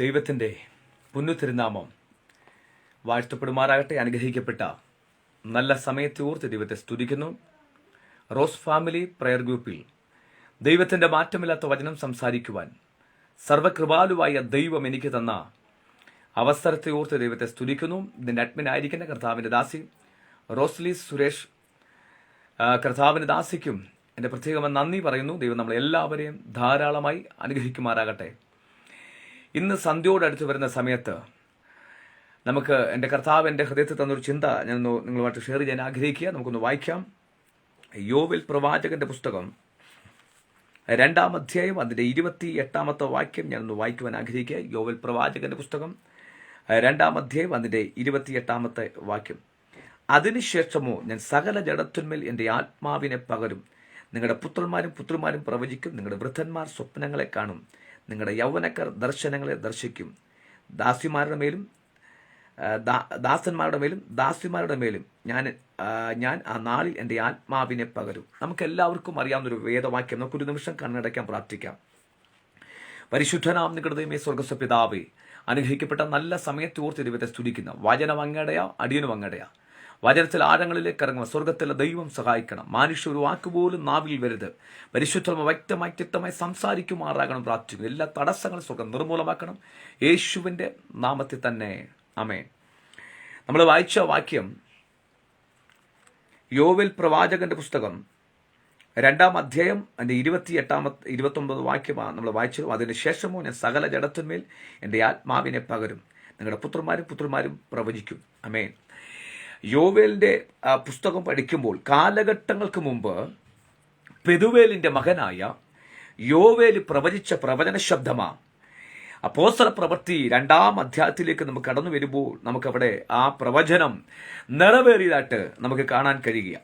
ദൈവത്തിൻ്റെ പുണ്യതിരുനാമം വാഴ്ത്തപ്പെടുമാറാകട്ടെ. അനുഗ്രഹിക്കപ്പെട്ട നല്ല സമയത്തെ ഓർത്ത് ദൈവത്തെ സ്തുതിക്കുന്നു. റോസ് ഫാമിലി പ്രയർ ഗ്രൂപ്പിൽ ദൈവത്തിൻ്റെ മാറ്റമില്ലാത്ത വചനം സംസാരിക്കുവാൻ സർവകൃപാലുവായ ദൈവം എനിക്ക് തന്ന അവസരത്തെ ഓർത്ത് ദൈവത്തെ സ്തുതിക്കുന്നു. ഇതിൻ്റെ അഡ്മിനായിരിക്കുന്ന കർത്താവിൻ്റെ ദാസി റോസ്ലി സുരേഷ്, കർത്താവിൻ്റെ ദാസിക്കും എൻ്റെ പ്രത്യേകമായി നന്ദി പറയുന്നു. ദൈവം നമ്മളെല്ലാവരെയും ധാരാളമായി അനുഗ്രഹിക്കുമാറാകട്ടെ. ഇന്ന് സന്ധ്യയോടടുത്ത് വരുന്ന സമയത്ത് നമുക്ക് എൻ്റെ കർത്താവ് എൻ്റെ ഹൃദയത്തിൽ തന്നൊരു ചിന്ത ഞാൻ നിങ്ങളുമായിട്ട് ഷെയർ ചെയ്യാൻ ആഗ്രഹിക്കുക. നമുക്കൊന്ന് വായിക്കാം. യോവേൽ പ്രവാചകന്റെ പുസ്തകം 2-ാം അധ്യായം അതിൻ്റെ 28-ാമത്തെ വാക്യം ഞാനൊന്ന് വായിക്കുവാൻ ആഗ്രഹിക്കുക. യോവേൽ പ്രവാചകന്റെ പുസ്തകം 2-ാം അധ്യായം അതിൻ്റെ 28-ാമത്തെ വാക്യം. അതിനുശേഷമോ ഞാൻ സകല ജഡത്തിന്മേൽ എൻ്റെ ആത്മാവിനെ പകരും. നിങ്ങളുടെ പുത്രന്മാരും പുത്രിമാരും പ്രവചിക്കും. നിങ്ങളുടെ വൃദ്ധന്മാർ സ്വപ്നങ്ങളെ കാണും. നിങ്ങളുടെ യൗവനക്കാർ ദർശനങ്ങളെ ദർശിക്കും. ദാസന്മാരുടെ മേലും ദാസിമാരുടെ മേലും ഞാൻ ആ നാളിൽ എൻ്റെ ആത്മാവിനെ പകരും. നമുക്ക് എല്ലാവർക്കും അറിയാവുന്നൊരു വേദവാക്യം. നമുക്കൊരു നിമിഷം കണ്ണടയ്ക്കാൻ പ്രാർത്ഥിക്കാം. പരിശുദ്ധനാം നിങ്ങളുടെ ദൈവമേ, സ്വർഗ്ഗസ്ഥ പിതാവേ, അനുഗ്രഹിക്കപ്പെട്ട നല്ല സമയത്ത് ഓർത്ത് ദൈവത്തെ സ്തുതിക്കുന്ന വചനം അങ്ങടയാ, അടിയനും അങ്ങടയാ. വചനത്തിൽ ആഴങ്ങളിലേക്ക് ഇറങ്ങുക. സ്വർഗത്തിലെ ദൈവം സഹായിക്കണം. മനുഷ്യ ഒരു വാക്കുപോലും നാവിൽ വരരുത്. പരിശുദ്ധ വ്യക്തമായി ചിത്തമായി സംസാരിക്കുമാറാകണം പ്രാർത്ഥിക്കുന്നു. എല്ലാ തടസ്സങ്ങളും സ്വർഗം നിർമൂലമാക്കണം. യേശുവിൻ്റെ നാമത്തിൽ തന്നെ ആമേൻ. നമ്മൾ വായിച്ച വാക്യം യോവേൽ പ്രവാചകന്റെ പുസ്തകം 2-ാം അധ്യായം അതിൻ്റെ 29 വാക്യമാണ് നമ്മൾ വായിച്ചത്. അതിന് ശേഷമോ ഞാൻ സകല ജഡത്തിന്മേൽ എൻ്റെ ആത്മാവിനെ പകരും. നിങ്ങളുടെ പുത്രന്മാരും പുത്രിമാരും പ്രവചിക്കും. ആമേൻ. യോവേലിൻ്റെ പുസ്തകം പഠിക്കുമ്പോൾ കാലഘട്ടങ്ങൾക്ക് മുമ്പ് പെതുവേലിൻ്റെ മകനായ യോവേൽ പ്രവചിച്ച പ്രവചന ശബ്ദമാണ്. അപ്പോസ്തല പ്രവൃത്തി 2-ാം അധ്യായത്തിലേക്ക് നമുക്ക് കടന്നു വരുമ്പോൾ നമുക്കവിടെ ആ പ്രവചനം നിറവേറിയതായിട്ട് നമുക്ക് കാണാൻ കഴിയുക.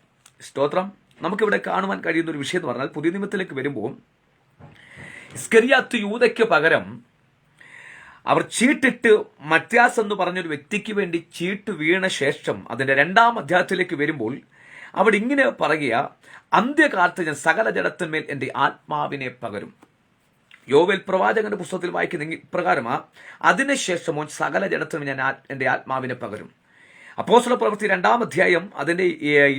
സ്തോത്രം. നമുക്കിവിടെ കാണുവാൻ കഴിയുന്ന ഒരു വിഷയം എന്ന് പറഞ്ഞാൽ, പുതിയ നിയമത്തിലേക്ക് വരുമ്പോൾ ഇസ്കറിയാത്ത് യൂദയ്ക്ക് പകരം അവർ ചീട്ടിട്ട് മത്യാസ് എന്ന് പറഞ്ഞൊരു വ്യക്തിക്ക് വേണ്ടി ചീട്ട് വീണ ശേഷം അതിൻ്റെ 2-ാം അധ്യായത്തിലേക്ക് വരുമ്പോൾ അവിടെ ഇങ്ങനെ പറയുക, അന്ത്യകാലത്ത് ഞാൻ സകല ജഡത്തിന്മേൽ എൻ്റെ ആത്മാവിനെ പകരും. യോവേൽ പ്രവാചകന്റെ പുസ്തകത്തിൽ വായിക്കുന്ന ഇപ്രകാരമാ, അതിനുശേഷമോ സകല ജഡത്തിന്മേൽ ഞാൻ എൻ്റെ ആത്മാവിനെ പകരും. അപ്പോസ്തല പ്രവൃത്തി 2-ാം അധ്യായം അതിൻ്റെ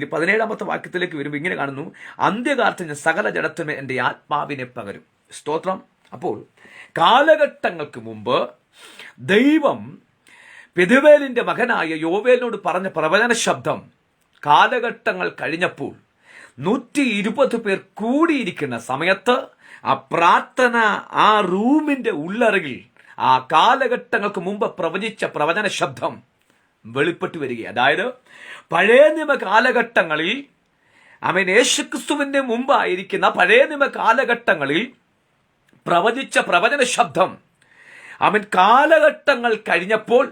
17-ാമത്തെ വാക്യത്തിലേക്ക് വരുമ്പോൾ ഇങ്ങനെ കാണുന്നു, അന്ത്യകാലത്ത് ഞാൻ സകല ജഡത്തിന്മേൽ എൻ്റെ ആത്മാവിനെ പകരും. സ്തോത്രം. അപ്പോൾ കാലഘട്ടങ്ങൾക്ക് മുമ്പ് ദൈവം പെതുവേലിന്റെ മകനായ യോവേലിനോട് പറഞ്ഞ പ്രവചന ശബ്ദം കാലഘട്ടങ്ങൾ കഴിഞ്ഞപ്പോൾ 120 പേർ കൂടിയിരിക്കുന്ന സമയത്ത് ആ പ്രാർത്ഥന, ആ റൂമിന്റെ ഉള്ളറകിൽ ആ കാലഘട്ടങ്ങൾക്ക് മുമ്പ് പ്രവചിച്ച പ്രവചന ശബ്ദം വെളിപ്പെട്ടു വരിക. അതായത് പഴയ നിയമ കാലഘട്ടങ്ങളിൽ യേശുക്രിസ്തുവിന്റെ മുമ്പായിരിക്കുന്ന പഴയ നിയമ കാലഘട്ടങ്ങളിൽ പ്രവചിച്ച പ്രവചന ശബ്ദം കാലഘട്ടങ്ങൾ കഴിഞ്ഞപ്പോൾ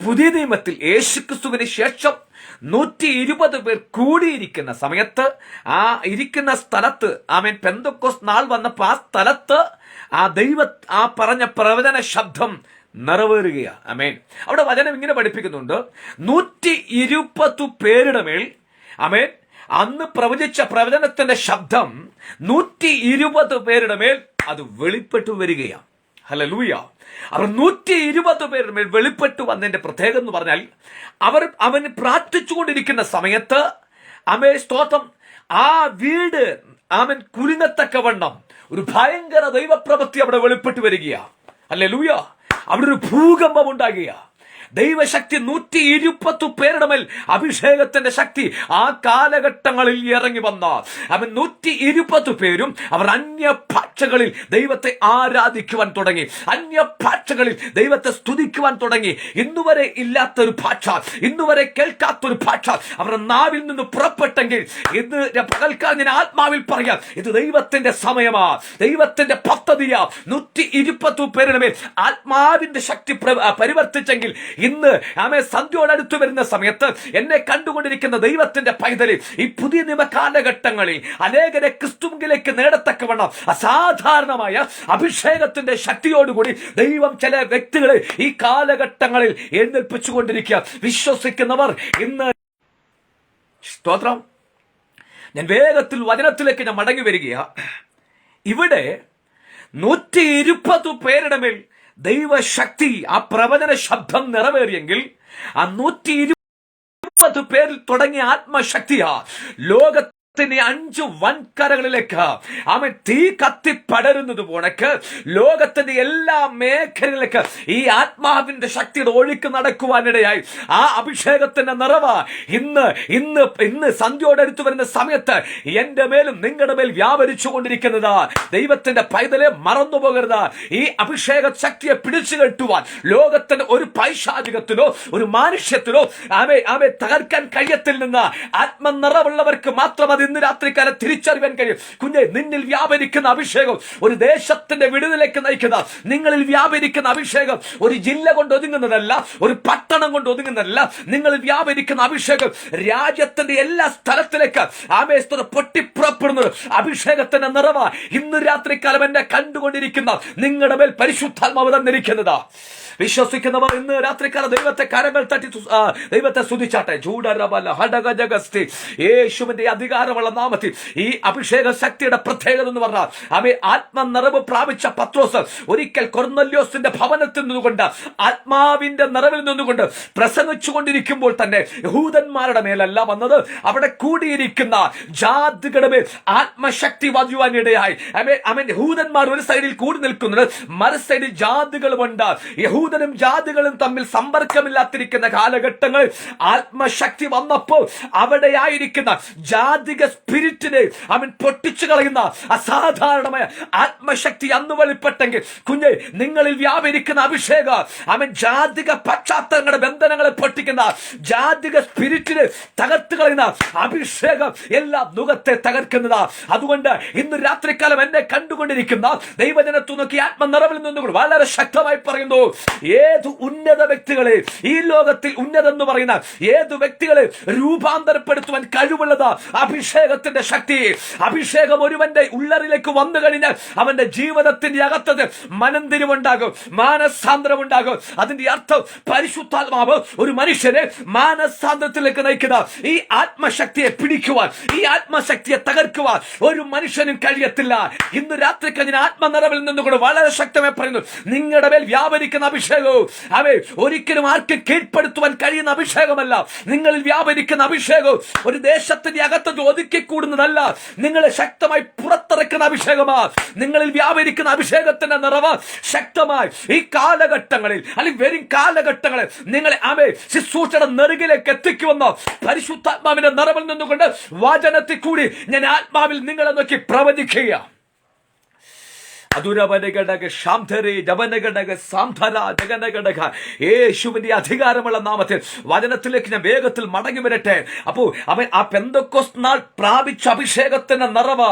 പുതിയ നിയമത്തിൽ യേശുക്രിസ്തുവിന് ശേഷം 120 പേർ കൂടിയിരിക്കുന്ന സമയത്ത് ആ ഇരിക്കുന്ന സ്ഥലത്ത് പെന്തക്കോസ്ത് നാൾ വന്നപ്പോൾ ആ സ്ഥലത്ത് ആ പറഞ്ഞ പ്രവചന ശബ്ദം നിറവേറുകയാ. അവിടെ വചനം ഇങ്ങനെ പഠിപ്പിക്കുന്നുണ്ട്, 120 പേരുടെ മേൽ അന്ന് പ്രവചിച്ച പ്രവചനത്തിന്റെ ശബ്ദം 120 പേരുടെ മേൽ അത് വെളിപ്പെട്ടു വരികയാണ്. ഹല്ലേലൂയ. അവർ 120 പേരുടെ മേൽ വെളിപ്പെട്ടു വന്നതിന്റെ പ്രത്യേകത എന്ന് പറഞ്ഞാൽ, അവന് പ്രാർത്ഥിച്ചുകൊണ്ടിരിക്കുന്ന സമയത്ത് സ്തോത്രം, ആ വീട് കുലുങ്ങത്തക്കവണ്ണം ഒരു ഭയങ്കര ദൈവപ്രവൃത്തി അവിടെ വെളിപ്പെട്ടു വരികയാ. ഹല്ലേലൂയ. അവിടെ ഒരു ഭൂകമ്പം ഉണ്ടാകുക. ദൈവശക്തി 120 പേരുടെ മേൽ അഭിഷേകത്തിന്റെ ശക്തി ആ കാലഘട്ടങ്ങളിൽ ഇറങ്ങി വന്ന 120 പേരും അവർ അന്യഭാഷകളിൽ ദൈവത്തെ ആരാധിക്കുവാൻ തുടങ്ങി. അന്യഭാഷകളിൽ ദൈവത്തെ സ്തുതിക്കുവാൻ തുടങ്ങി. ഇന്നുവരെ ഇല്ലാത്തൊരു ഭാഷ, ഇന്നുവരെ കേൾക്കാത്തൊരു ഭാഷ അവരുടെ നാവിൽ നിന്ന് പുറപ്പെട്ടെങ്കിൽ ഇന്ന് പകൽക്കാലം ഞാൻ ആത്മാവിൽ പറയാം, ഇത് ദൈവത്തിന്റെ സമയമാ, ദൈവത്തിന്റെ പദ്ധതിയാ. 120 പേരുടെ മേൽ ആത്മാവിന്റെ ശക്തി പരിവർത്തിച്ചെങ്കിൽ ഇന്ന് സന്ധ്യയോടടുത്ത് വരുന്ന സമയത്ത് എന്നെ കണ്ടുകൊണ്ടിരിക്കുന്ന ദൈവത്തിന്റെ പൈതല് ഈ പുതിയ നിയമ കാലഘട്ടങ്ങളിൽ അനേകരെ ക്രിസ്തുവിലേക്ക് നേടത്തക്കവണ്ണം അസാധാരണമായ അഭിഷേകത്തിന്റെ ശക്തിയോടുകൂടി ദൈവം ചില വ്യക്തികളെ ഈ കാലഘട്ടങ്ങളിൽ എഴുന്നേൽപ്പിച്ചുകൊണ്ടിരിക്കുക. വിശ്വസിക്കുന്നവർ ഇന്ന് സ്തോത്രം. ഞാൻ വേഗത്തിൽ വചനത്തിലേക്ക് ഞാൻ മടങ്ങി വരികയാ. ഇവിടെ 120 പേരുടെ മേൽ ദൈവശക്തി, ആ പ്രവചന ശബ്ദം നിറവേറിയെങ്കിൽ ആ 120 പേരിൽ തുടങ്ങിയ ആത്മശക്തിയാ ലോകത്തിന്റെ 5 വൻകരകളിലേക്ക് അവൻ തീ കത്തി പടരുന്നത് പോണക്ക് ലോകത്തിന്റെ എല്ലാ മേഖലയിലേക്ക് ഈ ആത്മാവിന്റെ ശക്തിയുടെ ഒഴുക്ക് നടക്കുവാനിടയായി. ആ അഭിഷേകത്തിന്റെ നിറവ് ഇന്ന് ഇന്ന് ഇന്ന് സന്ധ്യോടടുത്ത് വരുന്ന സമയത്ത് എന്റെ മേലും നിങ്ങളുടെ മേൽ വ്യാപരിച്ചു കൊണ്ടിരിക്കുന്നത്. ദൈവത്തിന്റെ പൈതലെ മറന്നുപോകരുത്. ഈ അഭിഷേക ശക്തിയെ പിടിച്ചു കെട്ടുവാൻ ലോകത്തിന്റെ ഒരു പൈശാചികത്തിലോ ഒരു മാനുഷ്യത്തിലോ അവയെ തകർക്കാൻ കഴിയത്തിൽ നിന്ന് ആത്മനിറവുള്ളവർക്ക് മാത്രം അത് ഇന്ന് രാത്രിക്കാലം തിരിച്ചറിയാൻ കഴിയും. കുഞ്ഞെ, നിന്നിൽ വ്യാപരിക്കുന്ന അഭിഷേകം ഒരു ദേശത്തിന്റെ വിടുതലേക്ക് നയിക്കുന്ന, നിങ്ങളിൽ വ്യാപരിക്കുന്ന അഭിഷേകം ഒരു ജില്ല കൊണ്ട് ഒതുങ്ങുന്നതല്ല, ഒരു പട്ടണം കൊണ്ട് ഒതുങ്ങുന്നതല്ല. നിങ്ങളിൽ വ്യാപരിക്കുന്ന അഭിഷേകം രാജ്യത്തിന്റെ എല്ലാ സ്ഥലത്തിലേക്ക് ആമേസ്തര പൊട്ടിപ്പുറപ്പെടുന്നത് അഭിഷേകത്തിന്റെ നിറവ ഇന്ന് രാത്രിക്കാലം എന്നെ കണ്ടുകൊണ്ടിരിക്കുന്ന നിങ്ങളുടെ മേൽ പരിശുദ്ധാത്മാവ് തന്നിരിക്കുന്നതാ. വിശ്വസിക്കുന്നവർ ഇന്ന് രാത്രിക്കാലം ദൈവത്തെ കരങ്ങൾ തട്ടി ദൈവത്തെ സ്തുതിച്ചാട്ടെ. യേശുവിന്റെ അധികാരമുള്ള നാമത്തിൽ ഈ അഭിഷേക ശക്തിയുടെ പ്രത്യേകത എന്ന് പറഞ്ഞാൽ അവയെ ആത്മനിറവ് പ്രാപിച്ച പത്രോസ് ഒരിക്കൽ കൊർന്നല്യോസിന്റെ ഭവനത്തിൽ നിന്നുകൊണ്ട് ആത്മാവിന്റെ നിറവിൽ നിന്നുകൊണ്ട് പ്രസംഗിച്ചു കൊണ്ടിരിക്കുമ്പോൾ തന്നെ യഹൂദന്മാരുടെ മേലല്ല വന്നത്, അവിടെ കൂടിയിരിക്കുന്ന ജാതികളുടെ മേൽ ആത്മശക്തി വജുവാനിടയായി. അവൻ യഹൂദന്മാർ ഒരു സൈഡിൽ കൂടി നിൽക്കുന്നത്, മറു സൈഡിൽ ജാതികളുമുണ്ട്. യഹൂദനും ജാതികളും തമ്മിൽ സമ്പർക്കമില്ലാത്തിരിക്കുന്ന കാലഘട്ടങ്ങളിൽ ആത്മശക്തി വന്നപ്പോൾ അവിടെയായിരിക്കുന്ന ജാതിക സ്പിരിറ്റിനെ അവൻ പൊട്ടിച്ചു കളയുന്ന അസാധാരണമായ ആത്മശക്തി അന്ന് വെളിപ്പെട്ടെങ്കിൽ കുഞ്ഞെ, നിങ്ങളിൽ വ്യാപരിക്കുന്ന അഭിഷേക അവൻ ജാതിക പശ്ചാത്തലങ്ങളുടെ ബന്ധനങ്ങളെ പൊട്ടിക്കുന്ന ജാതിക സ്പിരിറ്റിനെ തകർത്ത് കളയുന്ന അഭിഷേകം എല്ലാ നുഖത്തെ തകർക്കുന്നതാ. അതുകൊണ്ട് ഇന്ന് രാത്രികാലം എന്നെ കണ്ടുകൊണ്ടിരിക്കുന്ന ദൈവജനത്തു നോക്കി ആത്മനിറവിൽ നിന്നുകൊണ്ട് വളരെ ശക്തമായി പറയുന്നു, ഏതു ഉന്നത വ്യക്തികളെ ഈ ലോകത്തിൽ ഉന്നതെന്ന് പറയുന്ന ഏതു വ്യക്തികളെ രൂപാന്തരപ്പെടുത്തുവാൻ കഴിവുള്ളത് അഭിഷേകത്തിന്റെ ശക്തി. അഭിഷേകം ഒരുവന്റെ ഉള്ളറിലേക്ക് വന്നു കഴിഞ്ഞാൽ അവന്റെ ജീവിതത്തിന്റെ അകത്തത് മനംതിരിവുണ്ടാകും, മാനസാന്തരമുണ്ടാകും. അതിന്റെ അർത്ഥം പരിശുദ്ധാത്മാവ് ഒരു മനുഷ്യനെ മാനസാന്തരത്തിലേക്ക് നയിക്കുന്ന ഈ ആത്മശക്തിയെ പിടിക്കുവാൻ, ഈ ആത്മശക്തിയെ തകർക്കുവാൻ ഒരു മനുഷ്യനും കഴിയത്തില്ല. ഇന്ന് രാത്രി കഴിഞ്ഞ ആത്മനിറവിൽ നിന്നുകൊണ്ട് വളരെ ശക്തമായി പറയുന്നു, നിങ്ങളുടെ മേൽ വ്യാപരിക്കുന്ന അഭിഷേകവും അവയെ ഒരിക്കലും ആർക്കും കീഴ്പ്പെടുത്തുവാൻ കഴിയുന്ന അഭിഷേകമല്ല. നിങ്ങളിൽ വ്യാപരിക്കുന്ന അഭിഷേകവും ഒരു ദേശത്തിന്റെ അകത്ത് ഒതുക്കിക്കൂടുന്നതല്ല, നിങ്ങളെ ശക്തമായി പുറത്തിറക്കുന്ന അഭിഷേകമാ. നിങ്ങളിൽ വ്യാപരിക്കുന്ന അഭിഷേകത്തിന്റെ നിറവ് ശക്തമായി ഈ കാലഘട്ടങ്ങളിൽ അല്ലെങ്കിൽ വരും കാലഘട്ടങ്ങളിൽ നിങ്ങളെ ശുശ്രൂഷയുടെ നെറുകിലേക്ക് എത്തിക്കുമെന്നോ പരിശുദ്ധാത്മാവിന്റെ നിറവിൽ നിന്നുകൊണ്ട് വചനത്തിൽ കൂടി ഞാൻ ആത്മാവിൽ നിങ്ങളെ നോക്കി പ്രവചിക്കുക. യേശുവിന്റെ അധികാരമുള്ള നാമത്തിൽ വചനത്തിലേക്ക് ഞാൻ വേഗത്തിൽ മടങ്ങി വരട്ടെ. അപ്പോ അവൻ ആ പെന്തക്കോസ്ത് നാൾ പ്രാപിച്ച അഭിഷേകത്തിന്റെ നിറവ്,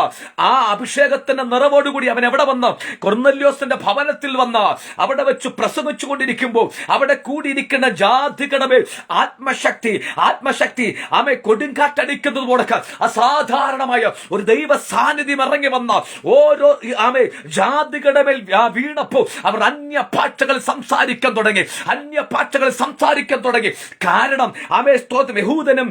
ആ അഭിഷേകത്തിന്റെ നിറവോടുകൂടി അവൻ എവിടെ വന്ന് കൊർന്നല്യോസിന്റെ ഭവനത്തിൽ വന്ന് അവിടെ വെച്ച് പ്രസംഗിച്ചു കൊണ്ടിരിക്കുമ്പോൾ അവിടെ കൂടിയിരിക്കുന്ന ജാതികളുടെ ആത്മശക്തി ആമെ കൊടുങ്കാറ്റടിക്കുന്നത് പോലെ അസാധാരണമായ ഒരു ദൈവ സാന്നിധ്യം ഇറങ്ങി വന്ന ഓരോ ആമെ ജാതികളുടെ മേൽ വീണപ്പോ അവർ അന്യ ഭാഷകൾ സംസാരിക്കാൻ തുടങ്ങി. കാരണം യഹൂദനും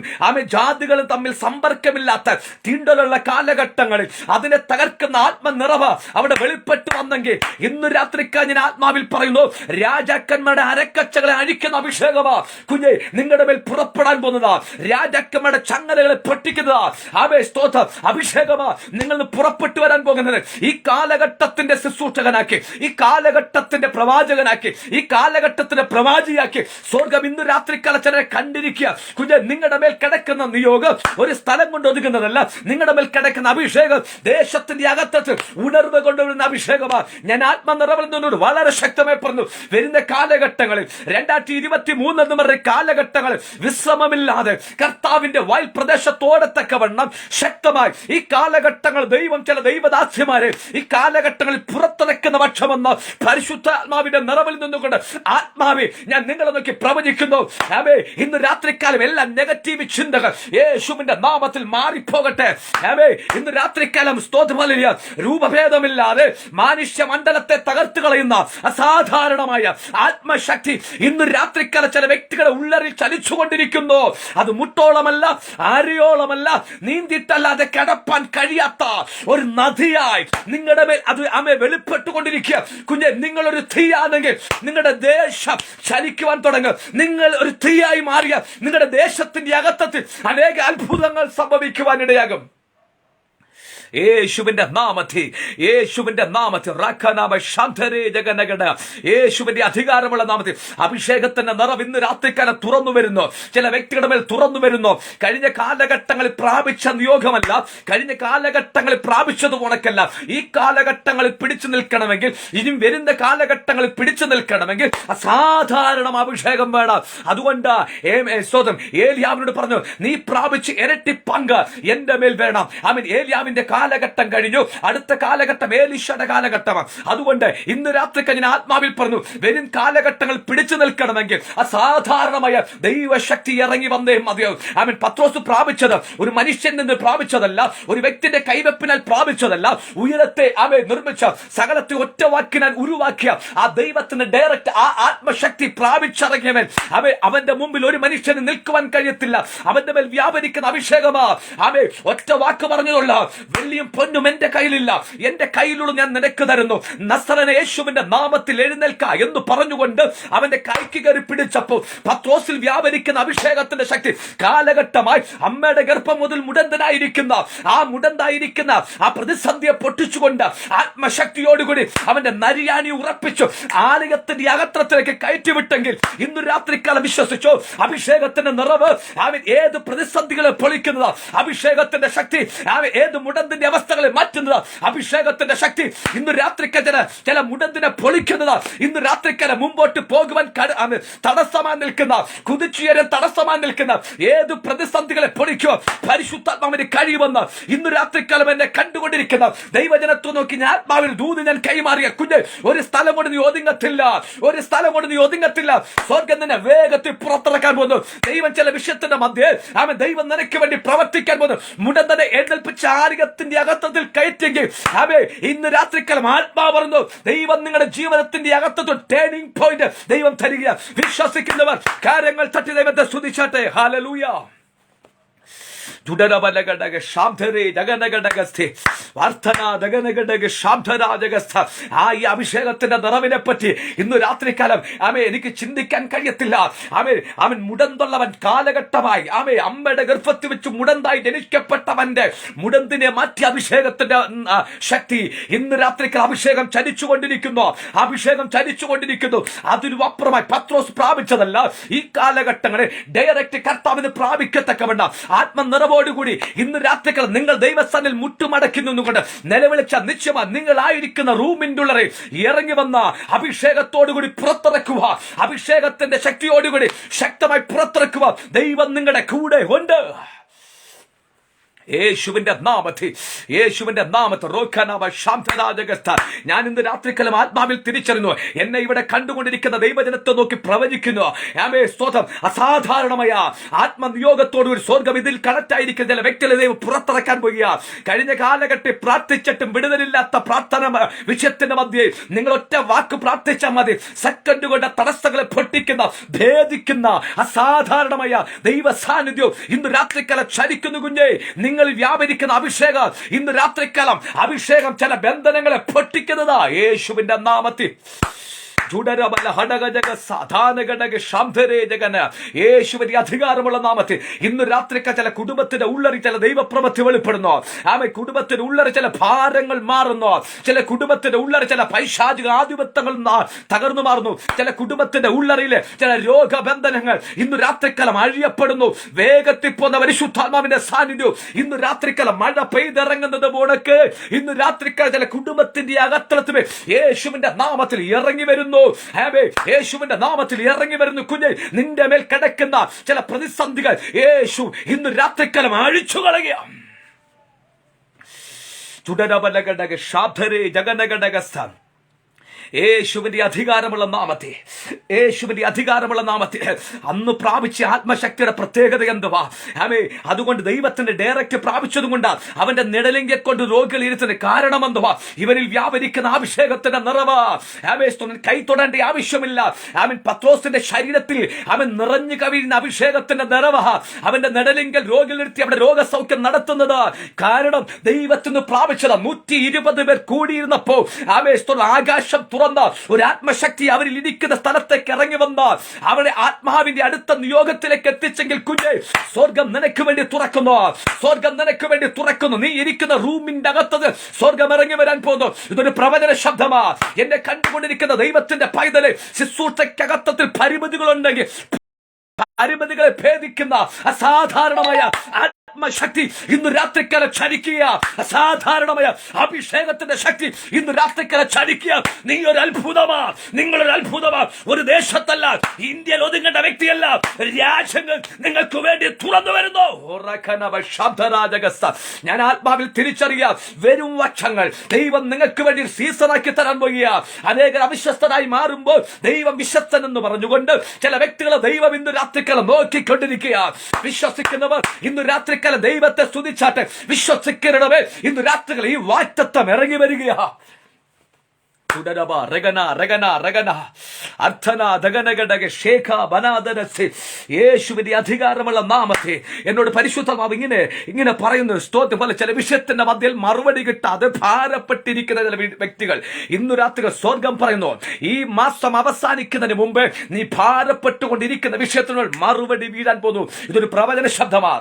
ജാതികളും തമ്മിൽ സമ്പർക്കമില്ലാത്ത തീണ്ടലുള്ള കാലഘട്ടങ്ങളിൽ അതിനെ തകർക്കുന്ന ആത്മനിറവ് അവിടെ വെളിപ്പെട്ടു വന്നെങ്കിൽ ഇന്ന് രാത്രിക്കാർ ഞാൻ ആത്മാവിൽ പറയുന്നു, രാജാക്കന്മാരുടെ അരക്കച്ചകളെ അഴിക്കുന്ന അഭിഷേകമാ കുഞ്ഞെ നിങ്ങളുടെ മേൽ പുറപ്പെടാൻ പോകുന്നതാ. രാജാക്കന്മാരുടെ ചങ്ങലകളെ പൊട്ടിക്കുന്നതാ അഭിഷേകമാ നിങ്ങൾ പുറപ്പെട്ടു വരാൻ പോകുന്നത്. ഈ കാലഘട്ടത്തിന്റെ ശുശ്രൂഷകനാക്കി, ഈ കാലഘട്ടത്തിന്റെ പ്രവാചകനാക്കി, ഈ കാലഘട്ടത്തിന്റെ പ്രവാചിയാക്കി സ്വർഗം ഇന്ന് രാത്രിക്കാല ചിലരെ കണ്ടിരിക്കുക. കുഞ്ഞെ, നിങ്ങളുടെ മേൽ കിടക്കുന്ന നിയോഗം ഒരു സ്ഥലം കൊണ്ട് ഒതുങ്ങുന്നതല്ല. നിങ്ങളുടെ മേൽ കിടക്കുന്ന അഭിഷേകം ദേശത്തിന്റെ അകത്ത് ഉണർവ് കൊണ്ടുവരുന്ന അഭിഷേകമാണ്. ഞാൻ ആത്മനിറവിൽ നിന്നോട് വളരെ ശക്തമായി പറഞ്ഞു, വരുന്ന കാലഘട്ടങ്ങളിൽ 2023 എന്ന് പറഞ്ഞ കാലഘട്ടങ്ങളിൽ വിശ്രമമില്ലാതെ കർത്താവിന്റെ വയൽ പ്രദേശത്തോടത്തക്കവണ്ണം ശക്തമായി ഈ കാലഘട്ടങ്ങൾ ദൈവം ചില ദൈവദാസ്യമാരെ ഈ കാലഘട്ടങ്ങളിൽ പുറത്തിറക്കുന്ന പക്ഷമെന്ന് പരിശുദ്ധാത്മാവിന്റെ നിറവിൽ നിന്നുകൊണ്ട് ആത്മാവെ ഞാൻ നിങ്ങളെ നോക്കി പ്രവചിക്കുന്നു. ഇന്ന് രാത്രിക്കാലം എല്ലാ നെഗറ്റീവ് ചിന്തകൾ യേശുവിന്റെ നാമത്തിൽ മാറിപ്പോകട്ടെ. ഇന്ന് രാത്രിക്കാലം സ്തോത്രമല്ലിയ രൂപഭേദമില്ലാതെ മനുഷ്യ മണ്ഡലത്തെ തകർത്ത് കളയുന്ന അസാധാരണമായ ആത്മശക്തി ഇന്ന് രാത്രിക്കാലം ചില വ്യക്തികളെ ഉള്ളറിൽ ചലിച്ചുകൊണ്ടിരിക്കുന്നു. അത് മുട്ടോളമല്ല, ആരെയോളമല്ല, നീന്തിട്ടല്ലാതെ കിടപ്പാൻ കഴിയാത്ത ഒരു നദിയായി നിങ്ങളുടെ മേൽ അത് വെളിപ്പെട്ടുകൊണ്ടിരിക്കുക. കുഞ്ഞെ, നിങ്ങളൊരു തീയാണെങ്കിൽ നിങ്ങളുടെ ദേശം ചലിക്കുവാൻ തുടങ്ങും. നിങ്ങൾ ഒരു തീയായി മാറിയ നിങ്ങളുടെ ദേശത്തിന്റെ അകത്തത്തിൽ അനേക അത്ഭുതങ്ങൾ സംഭവിക്കുവാനിടയാകും. യേശുവിന്റെ നാമത്തിൽ, യേശുവിന്റെ നാമത്തിൽ, യേശുവിന്റെ അധികാരമുള്ള നാമത്തിൽ അഭിഷേകത്തിന്റെ നിറവ് ഇന്ന് രാത്രിക്കാലം തുറന്നു വരുന്നു. ചില വ്യക്തികളുടെ മേൽ തുറന്നു വരുന്നു. കഴിഞ്ഞ കാലഘട്ടങ്ങളിൽ പ്രാപിച്ച നിയോഗമല്ല, കഴിഞ്ഞ കാലഘട്ടങ്ങളിൽ പ്രാപിച്ചത് ഉണക്കല്ല. ഈ കാലഘട്ടങ്ങളിൽ പിടിച്ചു നിൽക്കണമെങ്കിൽ, ഇനി വരുന്ന കാലഘട്ടങ്ങളിൽ പിടിച്ചു നിൽക്കണമെങ്കിൽ അസാധാരണ അഭിഷേകം വേണം. അതുകൊണ്ട് ഏലിയാവിനോട് പറഞ്ഞു, നീ പ്രാപിച്ച് ഇരട്ടി പങ്ക് എന്റെ മേൽ വേണം. ഏലിയാവിന്റെ കാലഘട്ടം കഴിഞ്ഞു, അടുത്ത കാലഘട്ടം ഏലീശയുടെ കാലഘട്ടമാണ്. അതുകൊണ്ട് ഇന്ന് രാത്രി കഴിഞ്ഞ ആത്മാവിൽ പറഞ്ഞു, വരും കാലഘട്ടങ്ങൾ പിടിച്ചു നിൽക്കണമെങ്കിൽ അസാധാരണമായ ദൈവശക്തി ഇറങ്ങി വന്നേ മതിയാവും. പത്രോസ് പ്രാപിച്ചത് ഒരു മനുഷ്യൻ നിന്ന് പ്രാപിച്ചതല്ല, ഒരു വ്യക്തിന്റെ കൈവെപ്പിനാൽ പ്രാപിച്ചതല്ല, ഉയരത്തെ നിർമ്മിച്ച സകലത്തെ ഒറ്റ വാക്കിനാൽ ഉരുവാക്കിയ ആ ദൈവത്തിന്റെ ഡയറക്റ്റ് ആ ആത്മശക്തി പ്രാപിച്ചിറങ്ങിയവൻ അവന്റെ മുമ്പിൽ ഒരു മനുഷ്യന് നിൽക്കുവാൻ കഴിയത്തില്ല. അവന്റെ മേൽ വ്യാപരിക്കുന്ന അഭിഷേകമാ. ഒറ്റ വാക്ക് പറഞ്ഞതുള്ള വെള്ളിയും പൊന്നും എന്റെ കയ്യിലില്ല, എന്റെ കയ്യിലുള്ള ഞാൻ നിനക്ക് തരുന്നു. നസറേനായ യേശുവിന്റെ നാമത്തിൽ എഴുന്നേൽക്ക എന്ന് പറഞ്ഞുകൊണ്ട് അവന്റെ കൈക്ക് കയറി പിടിച്ചപ്പോൾ പത്രോസിൽ വ്യാപരിക്കുന്ന അഭിഷേകത്തിന്റെ ശക്തി കാലഘട്ടമായി അമ്മയുടെ ഗർഭം മുതൽ മുടന്തനായിരിക്കുന്ന ആ പ്രതിസന്ധിയെ പൊട്ടിച്ചുകൊണ്ട് ആത്മശക്തിയോടുകൂടി അവന്റെ നരിയാണി ഉറപ്പിച്ചു ആലയത്തിന്റെ അകത്രത്തിലേക്ക് കയറ്റിവിട്ടെങ്കിൽ ഇന്ന് രാത്രിക്കാലം വിശ്വസിച്ചു, അഭിഷേകത്തിന്റെ നിറവ് ഏത് പ്രതിസന്ധികളെ പൊളിക്കുന്നത്, അഭിഷേകത്തിന്റെ ശക്തി ഏത് മുടന്തിന്റെ അവസ്ഥകളെ മാറ്റുന്നത്, അഭിഷേകത്തിന്റെ ശക്തി ഇന്ന് രാത്രിക്കല ചില മുടന്തിനെ പൊളിക്കുന്നത്, ഇന്ന് രാത്രിക്കല മുമ്പോട്ട് പോകുവാൻ തടസ്സമായി നിൽക്കുന്ന, കുതിച്ചുയരാൻ തടസ്സമായി നിൽക്കുന്ന ഏത് പ്രതിസന്ധികളെ പൊളിക്കുക പരിശുദ്ധാത്മാവിന് കഴിയുമെന്ന് ഇന്ന് രാത്രിക്കാലം എന്നെ കണ്ടുകൊണ്ടിരിക്കുന്ന ദൈവജനത്തെ നോക്കി ഞാൻ ആത്മാവിൽ ദൂത് ഞാൻ കൈമാറിയ കുഞ്ഞ്, ഒരു സ്ഥലം കൊണ്ട് നീ ഒതുങ്ങത്തില്ല, ഒരു സ്ഥലം കൊണ്ട് നീ ഒതുങ്ങത്തില്ല. സ്വർഗം നിന്നെ വേഗത്തിൽ പുറത്തിറക്കാൻ പോകുന്നു. ദൈവം ചില വിഷയത്തിന്റെ മധ്യേ ദൈവം നിനക്ക് വേണ്ടി പ്രവർത്തിക്കാൻ പോകുന്നു. മുടന്തനെ എഴുന്നേൽപ്പിച്ച ആലയത്തിന്റെ അകത്തത്തിൽ കയറ്റെങ്കിൽ ഇന്ന് രാത്രിക്കാലം ആത്മാ പറഞ്ഞു, ദൈവം നിങ്ങളുടെ ജീവിതത്തിന്റെ അകത്തത്തിൽ ടേണിംഗ് പോയിന്റ് ദൈവം തരിക. വിശ്വസിക്കുന്നവർ കാര്യങ്ങൾ തട്ടി ദൈവത്തെ സ്തുതിച്ചാട്ടെ. ഹല്ലേലൂയ. ഈ അഭിഷേകത്തിന്റെ നിറവിനെ പറ്റി ഇന്ന് രാത്രികാലം എനിക്ക് ചിന്തിക്കാൻ കഴിയത്തില്ല. അവൻ മുടന്തുള്ളവൻ കാലഘട്ടമായി അമ്മയുടെ ഗർഭത്തിൽ വെച്ച് മുടന്തായി ജനിക്കപ്പെട്ടവന്റെ മുടന്തിനെ മാറ്റി അഭിഷേകത്തിന്റെ ശക്തി ഇന്ന് രാത്രിക്കാലം അഭിഷേകം ചലിച്ചുകൊണ്ടിരിക്കുന്നു. അതിനു അപ്പുറമായി പത്രോസ് പ്രാപിച്ചതല്ല, ഈ കാലഘട്ടങ്ങളിൽ ഡയറക്റ്റ് കർത്താവിന് പ്രാപിക്കത്തക്കവണ്ണം ആത്മനിറവോടുകൂടി ഇന്ന് രാത്രികൾ നിങ്ങൾ ദൈവസ്ഥാനിൽ മുട്ടുമടക്കി നിന്നുകൊണ്ട് നിലവിളിച്ച നിശ്ചയമായി നിങ്ങളായിരിക്കുന്ന റൂമിന്റെ ഉള്ളറെ ഇറങ്ങി വന്ന അഭിഷേകത്തോടുകൂടി പുറത്തിറക്കുക, അഭിഷേകത്തിന്റെ ശക്തിയോടുകൂടി ശക്തമായി പുറത്തിറക്കുക. ദൈവം നിങ്ങളുടെ കൂടെ ഉണ്ട്. യേശുവിന്റെ നാമത്തിൽ ഞാൻ ഇന്ന് രാത്രിക്കാലം ആത്മാവിൽ തിരിച്ചറിഞ്ഞു. എന്നെ ഇവിടെ കണ്ടുകൊണ്ടിരിക്കുന്ന ദൈവജനത്തെ നോക്കി പ്രവചിക്കുന്നു. സ്തോത്രം. അസാധാരണമായ ആത്മനിയോഗത്തോട് ഒരു സ്വർഗം ഇതിൽ കണക്ട് ആയിരിക്കുന്ന ചില വ്യക്തികളെ ദൈവം പുറത്തിറക്കാൻ പോകുക. കഴിഞ്ഞ കാലഘട്ടത്തിൽ പ്രാർത്ഥിച്ചിട്ടും വിടുതലില്ലാത്ത പ്രാർത്ഥന വിഷയത്തിന്റെ മധ്യേ നിങ്ങൾ ഒറ്റ വാക്ക് പ്രാർത്ഥിച്ചാൽ മതി, സെക്കൻഡ് കൊണ്ട് തടസ്സങ്ങളെ പൊട്ടിക്കുന്ന ഭേദിക്കുന്ന അസാധാരണമായ ദൈവ സാന്നിധ്യം ഇന്ന് രാത്രിക്കാലം ചലിക്കുന്നു. കുഞ്ഞേ, നിങ്ങൾ വ്യാപരിക്കുന്ന അഭിഷേകം ഇന്ന് രാത്രിക്കാലം അഭിഷേകം ചില ബന്ധനങ്ങളെ പൊട്ടിക്കുന്നതാ യേശുവിന്റെ നാമത്തിൽ. യേശുവിന്റെ അധികാരമുള്ള നാമത്തിൽ ഇന്ന് രാത്രിക്ക് ചില കുടുംബത്തിന്റെ ഉള്ളറി ചില ദൈവപ്രവൃത്തി വെളിപ്പെടുന്നു. കുടുംബത്തിന്റെ ഉള്ളറി ചില ഭാരങ്ങൾ മാറുന്നു. ചില കുടുംബത്തിന്റെ ഉള്ളറി ചില പൈശാചിക ആധിപത്യങ്ങൾ തകർന്നു മാറുന്നു. ചില കുടുംബത്തിന്റെ ഉള്ളറിയിലെ ചില രോഗബന്ധനങ്ങൾ ഇന്ന് രാത്രിക്കാലം അഴിയപ്പെടുന്നു. വേഗത്തിൽ പോന്ന പരിശുദ്ധാത്മാവിന്റെ സാന്നിധ്യം ഇന്ന് രാത്രിക്കാലം മഴ പെയ്തിറങ്ങുന്നത് പോലൊക്കെ ഇന്ന് രാത്രിക്കാലം ചില കുടുംബത്തിന്റെ അകത്തളത്തിൽ യേശുവിന്റെ നാമത്തിൽ ഇറങ്ങി വരുന്നു. യേശുവിന്റെ നാമത്തിൽ ഇറങ്ങി വരുന്നു. കുഞ്ഞെ, നിന്റെ മേൽ കിടക്കുന്ന ചില പ്രതിസന്ധികൾ യേശു ഇന്ന് രാത്രിക്കാലം അഴിച്ചു കളയുക. യേശുവിന്റെ അധികാരമുള്ള നാമത്തെ, യേശുവിന്റെ അധികാരമുള്ള നാമത്തെ അന്ന് പ്രാപിച്ച ആത്മശക്തിയുടെ പ്രത്യേകത എന്തുവാ? ആമേ, അതുകൊണ്ട് ദൈവത്തിന്റെ ഡയറക്റ്റ് പ്രാപിച്ചതുകൊണ്ട് അവന്റെ നിഴലിംഗെ കൊണ്ട് രോഗികൾ ഇരുത്തുന്ന കാരണം എന്തുവാ? ഇവരിൽ വ്യാപരിക്കുന്ന അഭിഷേകത്തിന്റെ നിറവ്. ആമേ, കൈ തൊടേണ്ട ആവശ്യമില്ല. അവൻ പത്രോസിന്റെ ശരീരത്തിൽ അവൻ നിറഞ്ഞു കവിയുന്ന അഭിഷേകത്തിന്റെ നിറവ്. അവന്റെ നിഴലിംഗൽ രോഗികൾ ഇരുത്തി അവിടെ രോഗസൗഖ്യം നടത്തുന്നത് കാരണം ദൈവത്തിന് പ്രാപിച്ചത്. 120 പേർ കൂടിയിരുന്നപ്പോ ആകാശം തുറന്ന ഒരു ആത്മശക്തി അവരിൽ ഇരിക്കുന്ന സ്ഥലത്തേക്ക് ഇറങ്ങി വന്ന അവരെ ആത്മാവിന്റെ അടുത്ത നിയോഗത്തിലേക്ക് എത്തിച്ചെങ്കിൽ കുഞ്ഞെ, സ്വർഗം നിനക്ക് വേണ്ടി തുറക്കുന്നു. സ്വർഗം നിനക്ക് വേണ്ടി തുറക്കുന്നു. നീ ഇരിക്കുന്ന റൂമിന്റെ അകത്തത് സ്വർഗം ഇറങ്ങി വരാൻ പോകുന്നു. ഇതൊരു പ്രവചന ശബ്ദമാ. എന്നെ കണ്ടുകൊണ്ടിരിക്കുന്ന ദൈവത്തിന്റെ പൈതലെ, ശുശ്രൂഷയ്ക്കകത്തത്തിൽ പരിമിതികളുണ്ടെങ്കിൽ പരിമിതികളെ ഭേദിക്കുന്ന അസാധാരണമായ ആത്മശക്തി ഇന്ന് രാത്രിക്കാലം ചലിക്കുക. അസാധാരണമായ അഭിഷേകത്തിന്റെ ശക്തി ഇന്ന് രാത്രിക്കാലം ചലിക്കുക. നീ ഒരു അത്ഭുതമാ, നിങ്ങളൊരു അത്ഭുതമാ. ഒരു ദേശത്തല്ല, ഇന്ത്യയിൽ ഒതുങ്ങേണ്ട വ്യക്തിയല്ല, രാജ്യങ്ങൾ നിങ്ങൾക്ക് വേണ്ടി തുറന്നു വരുന്നു. ഞാൻ ആത്മാവിൽ തിരിച്ചറിയാം, വരും വർഷങ്ങൾ ദൈവം നിങ്ങൾക്ക് വേണ്ടി സീസണാക്കി തരാൻ പോകുക. അനേകർ അവിശ്വസ്തരായി മാറുമ്പോൾ ദൈവം വിശ്വസ്തൻ എന്ന് പറഞ്ഞുകൊണ്ട് ചില വ്യക്തികളെ ദൈവം ഇന്ന് രാത്രിക്കാലം നോക്കിക്കൊണ്ടിരിക്കുക. വിശ്വസിക്കുന്നവർ ഇന്ന് രാത്രി ദൈവത്തെ സ്തുതിച്ചാട്ടെ. വിശ്വസിക്കണമേ, ഇന്ന് രാത്രികൾ ഈ വാറ്റത്തം ഇറങ്ങി വരികയാ. യേശുവിന്റെ അധികാരമുള്ള നാമത്തെ എന്നോട് പരിശുദ്ധമാവ് ഇങ്ങനെ പറയുന്നു. സ്തോത്രം. പോലെ ചില വിഷയത്തിന്റെ മധ്യയിൽ മറുപടി കിട്ടാതെ ഭാരപ്പെട്ടിരിക്കുന്ന ചില വ്യക്തികൾ ഇന്നു രാത്രി സ്വർഗം പറയുന്നു, ഈ മാസം അവസാനിക്കുന്നതിന് മുമ്പ് നീ ഭാരപ്പെട്ടുകൊണ്ടിരിക്കുന്ന വിഷയത്തിനോട് മറുപടി വീഴാൻ പോകുന്നു. ഇതൊരു പ്രവചന ശബ്ദമാ.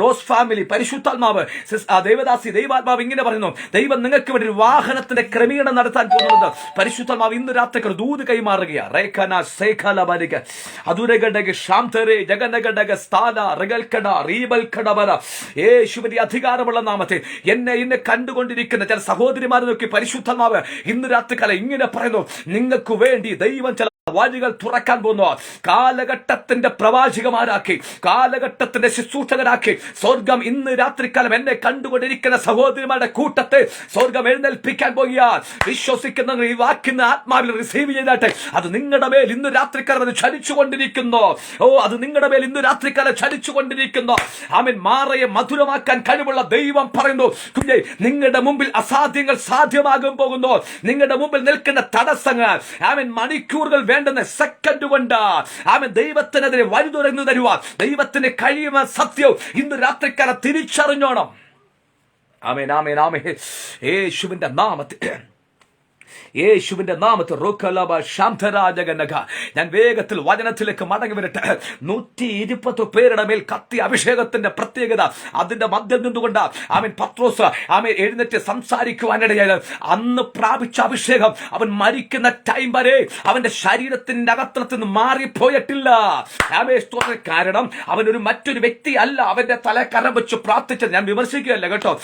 റോസ് ഫാമിലി പരിശുദ്ധാത്മാവ് ദേവദാസി ദൈവാത്മാവ് ഇങ്ങനെ പറയുന്നു, ദൈവം നിങ്ങൾക്ക് വേണ്ടി വാഹനത്തിന്റെ ക്രമീകരണം നടത്താൻ പോകുന്നത്. പരിശുദ്ധാത്മാവ് ഇന്ന് രാത്രി ദൂത് കൈമാറുകയാ. യേശുവിന്റെ അധികാരമുള്ള നാമത്തെ എന്നെ കണ്ടുകൊണ്ടിരിക്കുന്ന ചില സഹോദരിമാരെ നോക്കി പരിശുദ്ധാത്മാവ് ഇന്ന് രാത്രികാലം ഇങ്ങനെ പറയുന്നു, നിങ്ങൾക്ക് വേണ്ടി ദൈവം ചില വഴികൾ തുറക്കാൻ പോകുന്നു. കാലഘട്ടത്തിന്റെ പ്രവാചകമാരാക്കി, കാലഘട്ടത്തിന്റെ ശുശ്രൂഷകരാക്കി സ്വർഗം ഇന്ന് രാത്രിക്കാലം എന്നെ കണ്ടുകൊണ്ടിരിക്കുന്ന സഹോദരിമാരുടെ കൂട്ടത്തെ സ്വർഗം എഴുന്നേൽപ്പിക്കാൻ പോകുക. വിശ്വസിക്കുന്ന ഈ വാക്കിന് ആത്മാവിൽ റിസീവ് ചെയ്താട്ടെ. അത് നിങ്ങളുടെ മേൽ ഇന്ന് രാത്രിക്കാലം അത് ചലിച്ചുകൊണ്ടിരിക്കുന്നു. അത് നിങ്ങളുടെ മേൽ ഇന്ന് രാത്രിക്കാലം ചലിച്ചുകൊണ്ടിരിക്കുന്നു. ആമേൻ. മാറയെ മധുരമാക്കാൻ കഴിവുള്ള ദൈവം പറയുന്നു, കുഞ്ഞെ, നിങ്ങളുടെ മുമ്പിൽ അസാധ്യങ്ങൾ സാധ്യമാകാൻ പോകുന്നു. നിങ്ങളുടെ മുമ്പിൽ നിൽക്കുന്ന തടസ്സങ്ങൾ ആമേൻ മണിക്കൂറുകൾ വേണ്ടുന്ന സെക്കൻഡ് കൊണ്ട് ആമേൻ ദൈവത്തിനെതിരെ വഴി തുറന്നു തരുവാൻ ദൈവത്തിന് കഴിയുന്ന സത്യം ഇന്ന് രാത്രിക്കാലം തിരിച്ചറിഞ്ഞോണം. ആമേൻ, ആമേൻ, ആമേൻ. യേശുവിന്റെ നാമത്തിൽ, യേശുവിന്റെ നാമത്തിൽ ഞാൻ വേഗത്തിൽ വചനത്തിലേക്ക് മടങ്ങി വരട്ടെ. 120 പേരുടെ മേൽ കത്തി അഭിഷേകത്തിന്റെ പ്രത്യേകത. അതിന്റെ മധ്യം നിന്നുകൊണ്ട് അവൻ പത്രോസ് അവൻ എഴുന്നേറ്റ് സംസാരിക്കുവാനിടയായത്. അന്ന് പ്രാപിച്ച അഭിഷേകം അവൻ മരിക്കുന്ന ടൈം വരെ അവന്റെ ശരീരത്തിന്റെ അകത്തളത്തിൽ നിന്ന് മാറിപ്പോയിട്ടില്ല. കാരണം അവൻ ഒരു മറ്റൊരു വ്യക്തി അല്ല. അവന്റെ തല കരം വെച്ച് പ്രാർത്ഥിച്ചത് ഞാൻ വിമർശിക്കുകയല്ല കേട്ടോ.